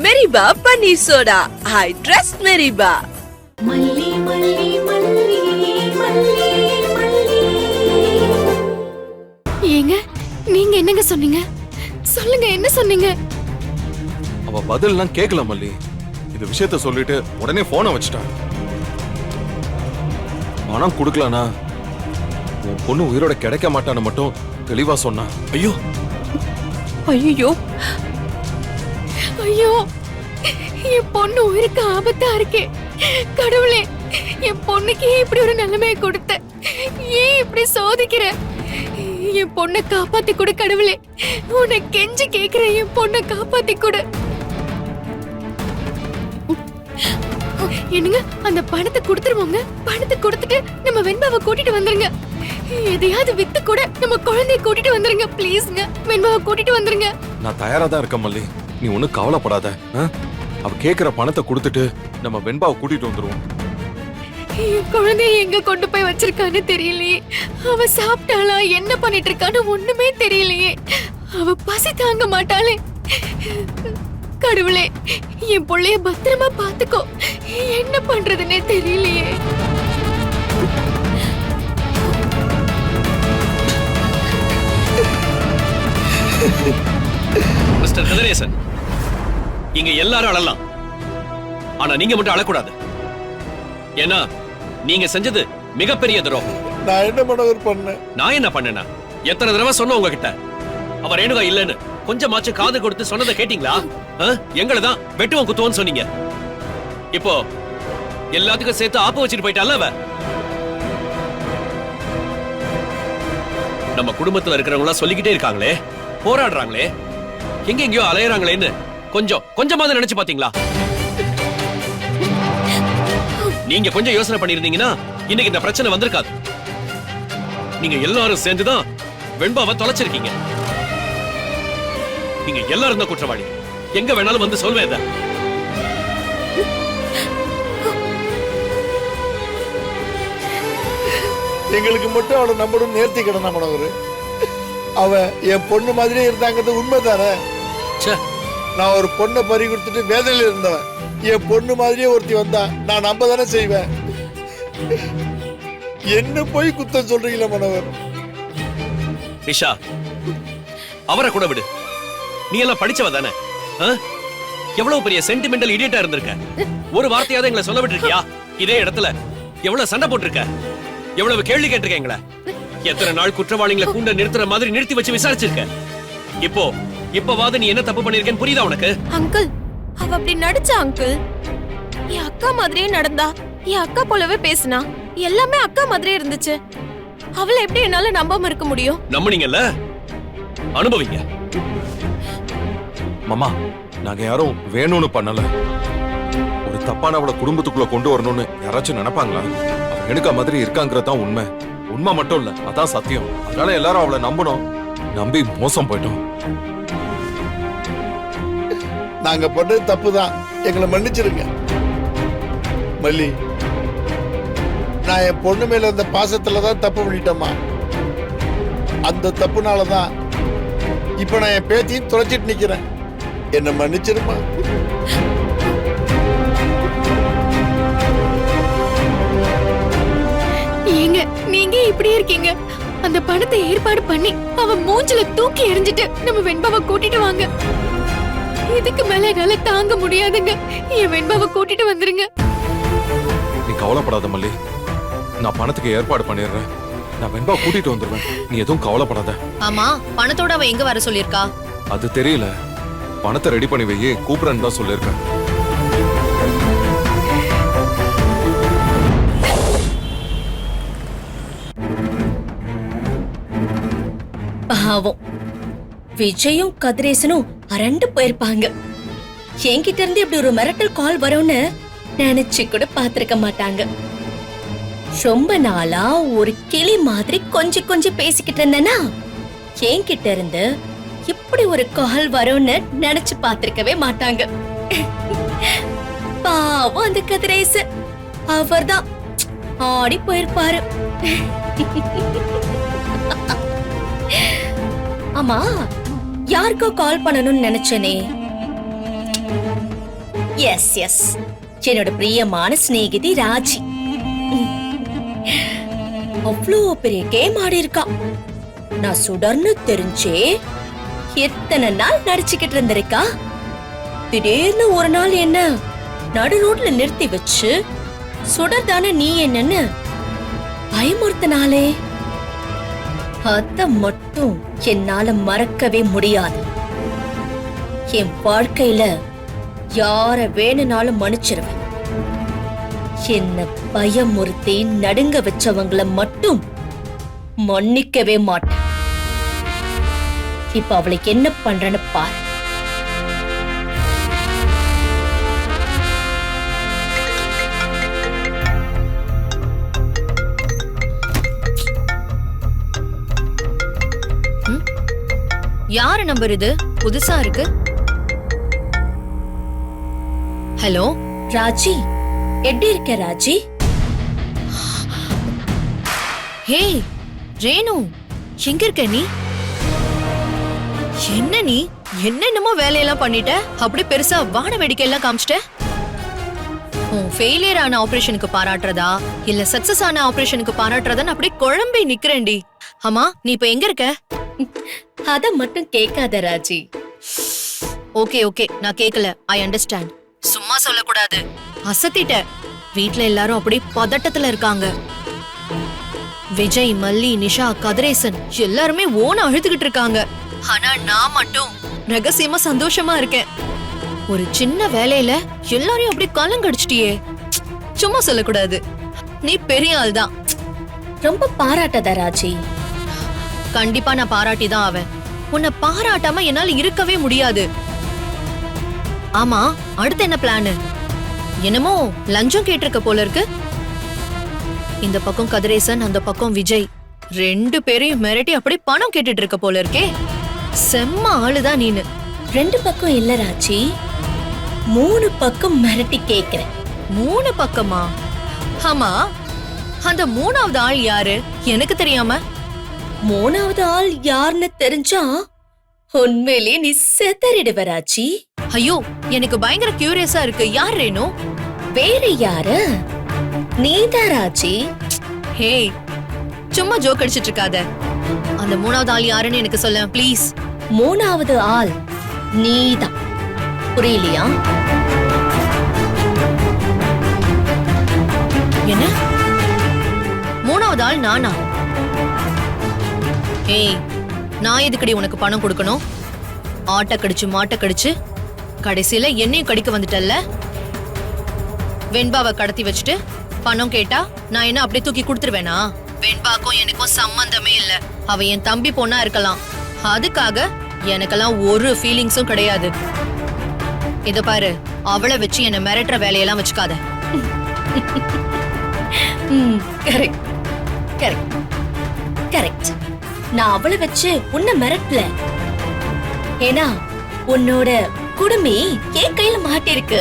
மெரிபா paneer soda. I trust மெரிபா. மல்லி மல்லி மல்லி மல்லி மல்லி. ஏங்க நீங்க என்னங்க சொன்னீங்க? சொல்லுங்க, என்ன சொன்னீங்க? அவ பதில்லாம் கேட்கல மல்லி. இந்த விஷயத்த சொல்லிட்டு உடனே போனை வச்சுட்டான். பணம் கொடுக்கலனா உன் பொண்ணு உயிரோட கிடைக்க மாட்டான்னு மட்டும் தெளிவா சொன்னா. ஐயோ ஐயோ ஐயோ, என் பொண்ணு உயிருக்கு ஆபத்தா இருக்கே. கடவுளே, என் பொண்ணுக்கு ஏன் இப்படி ஒரு நிலைமையை கொடுத்த? ஏன் இப்படி சோதிக்கிற? என் பொண்ணை காப்பாத்தி கொடு கடவுளே. உன்னை கெஞ்சி கேக்குறேன், என் பொண்ணை காப்பாத்தி கொடு. என்னங்க, அந்த பணத்தை கொடுத்துருவோங்க. பணத்தை கொடுத்துட்டு நம்ம வெண்பாவை கூட்டிட்டு வந்துருங்க. எதையாவது வித்து கூட நம்ம குழந்தைய கூட்டிட்டு வந்துருங்க. பிளீஸ்ங்க, வெண்பாவை கூட்டிட்டு வந்துருங்க. நான் தயாரா தான் இருக்கேன் மல்லி, நீ ஒன்னும் கவலைப்படாத. அவ கேக்குற பணத்தை கொடுத்துட்டு நம்ம வெண்பாவை கூட்டிட்டு வந்துருவோம். என் குழந்தைய எங்க கொண்டு போய் வச்சிருக்கான்னு தெரியலையே. அவ சாப்பிட்டாளா, என்ன பண்ணிட்டு இருக்கான்னு ஒண்ணுமே தெரியலையே. அவ பசி தாங்க மாட்டாளே. கடவுளே, என் பிள்ளைய பத்திரமா பாத்துக்கோ. என்ன பண்றதுன்னே தெரியலையே. மிஸ்டர் கதிரேசன், இங்க எல்லாரும் அழலாம், ஆனா நீங்க மட்டும் அழக்கூடாது. ஏன்னா நீங்க செஞ்சது மிகப்பெரிய துரோகம். நான் என்ன பண்ணேன்? நான் என்ன பண்ணேனா? எத்தனை தடவை சொன்ன உங்ககிட்ட அவ ரேணுகா இல்லன்னு? கொஞ்சமாச்சும் காது கொடுத்து சொன்னதை கேட்டீங்களா? எங்களை தான் வெட்டுவோம் குத்துவோன்னு சொன்னீங்க. இப்போ எல்லாத்துக்கும் சேர்த்து ஆப்பு வச்சுட்டு போயிட்டால அவ. நம்ம குடும்பத்துல இருக்கிறவங்க எல்லாம் சொல்லிக்கிட்டே இருக்காங்களே, போராடுறாங்களே, எங்க எங்கயோ அலையறாங்களேன்னு கொஞ்சமாவது நினைச்சு பாத்தீங்களா? நீங்க கொஞ்சம் யோசனை பண்ணிருந்தீங்கன்னா இன்னைக்கு இந்த பிரச்சனை வந்திருக்காது. நீங்க எல்லாரும் சேர்ந்துதான் வெண்பாவை தொலைச்சிருக்கீங்க. நீங்க எல்லாரும் தான் குற்றவாளி. எங்க வேணாலும் வந்து சொல்வேன். எங்களுக்கு மட்டும் அவளை நம்பணும் நேர்த்தி கிடந்தா மனோகர். அவ என் பொண்ணு மாதிரியே இருந்தாங்கிறது உண்மைதானே? நான் ஒரு பொண்ணை பறி கொடுத்துட்டு வேதனையில் இருந்தவன். என் பொண்ணு மாதிரியே ஒருத்தி வந்தா நான் நம்ப தானே செய்வேன். என்ன போய் குத்தம் சொல்றீங்களா மனோகர்? நிஷா, அவரை கூட விடு. நீ எல்லாம் படிச்சவ தானே? எவ்வளவு பெரிய சென்டிமெண்டல் இடியட்டா இருந்திருக்க. ஒரு வார்த்தையாவது எங்களை சொல்ல விட்டுருக்கியா? இதே இடத்துல எவ்வளவு சண்டை போட்டிருக்க, எவ்வளவு கேள்வி கேட்டிருக்க எங்களை. எத்தனை நாள் குற்றவாளிகளை கூண்ட நிறுத்துற மாதிரி நிறுத்தி வச்சு விசாரிச்சிருக்க. இப்பவாது நீ என்ன தப்பு பண்ணிருக்கேன்னு புரியுதா உனக்கு? அங்கிள், அவ அப்படி நடிச்சா அங்கிள். என் அக்கா மாதிரியே நடந்தா, என் அக்கா போலவே பேசினா, எல்லாமே அக்கா மாதிரியே இருந்துச்சு. அவளை எப்படி என்னால நம்பாம இருக்க முடியும்? நம்புனீங்கல்ல, அனுபவிங்க. மாமா, நாங்க யாரும் வேணும்னு பண்ணல. ஒரு தப்பானவளை குடும்பத்துக்குள்ள கொண்டு வரணும்னு யாராச்சும் நினைப்பாங்களா? எனக்கு மாதிரி இருக்காங்கிறதான் உண்மை. உண்மை மட்டும் இல்ல, அதான் சத்தியம். அதனால எல்லாரும் அவளை நம்பணும். நம்பி மோசம் போயிட்டோம். நாங்க பண்ணது தப்புதான், எங்களை மன்னிச்சிருங்க. மல்லி, நான் என் பொண்ணு மேல அந்த பாசத்துலதான் தப்பு பண்ணிட்டேம்மா. அந்த தப்புனாலதான் இப்ப நான் என் பேத்தியும் தொலைச்சிட்டு நிக்கிறேன். என்ன மன்னிச்சிருமா? ஏங்க, நீங்க இப்படி இருக்கீங்க? அந்த பணத்தை ஏற்பாடு பண்ணி அவ மூஞ்சில தூக்கி எறிஞ்சிட்டு நம்ம வெண்பாவை கூட்டிட்டு வாங்க. இதுக்கு மேல என்னால தாங்க முடியாதுங்க. என் வெண்பாவை கூட்டிட்டு வந்துருங்க. நீ கவலைப்படாத மல்லி, நான் பணத்துக்கு ஏற்பாடு பண்ணிடுறேன். நான் வெண்பா கூட்டிட்டு வந்துருவேன். நீ எதுவும் கவலைப்படாத. ஆமா, பணத்தோட அவ எங்க வர சொல்லிருக்கா? அது தெரியல. பணத்தை ரெடி பண்ணி வையே, கூப்பிடுறேன்னு தான் சொல்லியிருக்கேன். பாவம், விஜயும் கதிரேசனும் அரண்டு போயிருப்பாங்க. என்கிட்ட இருந்து இப்படி ஒரு மிரட்டல் கால் வரும்னு நினைச்சு கூட பாத்திருக்க மாட்டாங்க. ரொம்ப நாளா ஒரு கிளி மாதிரி கொஞ்சம் பேசிக்கிட்டு இருந்தேன்னா, என்கிட்ட இருந்து இப்படி ஒரு கால் வரும்னு நினைச்சு பாத்திருக்கவே மாட்டாங்க. பாவம் அந்த கதிரேசன், அவர்தான் ஆடி போயிருப்பாரு. ஆமா, யாருக்கோ கால் பண்ணணும்னு நினைச்சனே, எஸ் எஸ், என்னோட பிரியமான சிநேகிதி ராஜி. அவ்வளோ பெரிய கேம் ஆடி இருக்கா. நான் சுடர்னு தெரிஞ்சே எத்தனை நாள் நடிச்சுக்கிட்டு இருந்திருக்கா. திடீர்னு ஒரு நாள் என்ன நடு ரோட்ல நிறுத்தி வச்சு சுடர் தானே நீ என்னன்னு பயமுறுத்தினாலே, அத மட்டும் என்னால மறக்கவே முடியாது. என் வாழ்க்கையில யார வேணும்னாலும் மன்னிச்சிருவேன். என்ன பயமுறுத்தி நடுங்க வச்சவங்கள மட்டும் மன்னிக்கவே மாட்டேன். இப்ப அவளுக்கு என்ன பண்றேன்னு பாரு. யாரு நம்பர் இது? புதுசா இருக்கு. ஹலோ ராஜி, எப்படி இருக்க ராஜி? ஹே ரேணு, எங்க இருக்க நீ? என்ன நீ என்னென்னமோ வேலையெல்லாம் பண்ணிட்ட, அப்படி பெருசா வான வேடிக்கை எல்லாம் காமிச்சிட்ட. உன் ஃபெயிலியர் ஆன ஆபரேஷனுக்கு பாராட்டுறதா இல்ல சக்சஸ் ஆன ஆபரேஷனுக்கு பாராட்டுறதான்னு அப்படியே குழம்பி நிக்கிறேன்டி. ஆமா, நீ இப்ப எங்க இருக்க? அத மட்டும் கேட்காத ராஜி. ஓகே ஓகே, நான் கேக்கல, ஐ அண்டர்ஸ்டாண்ட். சும்மா சொல்லக்கூடாது, அசத்திட்ட. வீட்ல எல்லாரும் அப்படி பதட்டத்துல இருக்காங்க. விஜய், மல்லி, நிஷா, கதிரேசன் எல்லாருமே ஓன அழுதுகிட்டு இருக்காங்க. ஆனா நான் மட்டும் ரகசியமா சந்தோஷமா இருக்கேன். ஒரு சின்ன வேலையில எல்லாரையும் அப்படி கலங்கடிச்சிட்டியே. சும்மா சொல்லக்கூடாது, நீ பெரிய ஆள் தான். ரொம்ப பாராட்டத ராஜி. கண்டிப்பா நான் பாராட்டி தான் ஆவேன். உன்னை பாராட்டாம என்னால இருக்கவே முடியாது. ஆமா, அடுத்து என்ன பிளான்? என்னமோ லஞ்சம் கேட்டிருக்க போல இருக்கு. இந்த பக்கம் கதிரேசன், அந்த பக்கம் விஜய், ரெண்டு பேரையும் மிரட்டி அப்படி பணம் கேட்டுட்டு இருக்க போல இருக்கே. செம்ம ஆளுதான் நீனு. 2 பக்கம் இல்ல ராஜி, 3 பக்கம் மிரட்டி கேக்குறேன். 3 பக்கமா? ஆமா, அந்த 3வது ஆள் யாரு எனக்கு தெரியாம? 3வது ஆள் யாருன்னு தெரிஞ்சா உண்மையிலே நீ செதறிடுவ ராஜி. ஐயோ, எனக்கு பயங்கர கியூரியஸா இருக்கு. யார் ரேணு? வேற யாரு? நீதான் ராஜி. ஹே, சும்மா ஜோக் அடிச்சிட்டு இருக்காத. அந்த 3வது ஆள் யாருன்னு எனக்கு சொல்ல ப்ளீஸ். 3வது ஆள் நீதான், புரியலையா? என்ன? 3வது ஆள் நானா? ஏய், நான் எதுக்கடி உனக்கு பணம் கொடுக்கணும்? ஆட்ட கடிச்சு மாட்ட கடிச்சு கடைசியில என்னையும் கடிக்க வந்துட்டல்ல. வெண்பாவை கடத்தி வச்சுட்டு பணம் கேட்டா நான் என்ன அப்படியே தூக்கி கொடுத்துருவேனா? வெண்பாக்கும் எனக்கும் சம்பந்தமே இல்ல. அவ என் தம்பி பொண்ணா இருக்கலாம், அதுக்காக எனக்கெல்லாம் ஒரு ஃபீலிங்ஸும் கிடையாது. இத பாரு, அவளை வச்சு என்ன மிரட்டுற வேலையெல்லாம் வச்சுக்காத. Correct correct correct. நான் அவளை வச்சு உன்னை மிரட்டல. ஏன்னா உன்னோட குடுமி என் கையில மாட்டிருக்கு.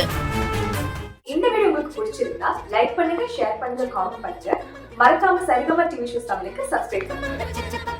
இந்த வீடியோ உங்களுக்கு பிடிச்சிருந்தா லைக் பண்ணுங்க, ஷேர் பண்ணுங்க, காமெண்ட் பண்ணுங்க. மறக்காம சரிகமா டிவி ஷோஸ் தமிழுக்கு சப்ஸ்கிரைப் பண்ணுங்க.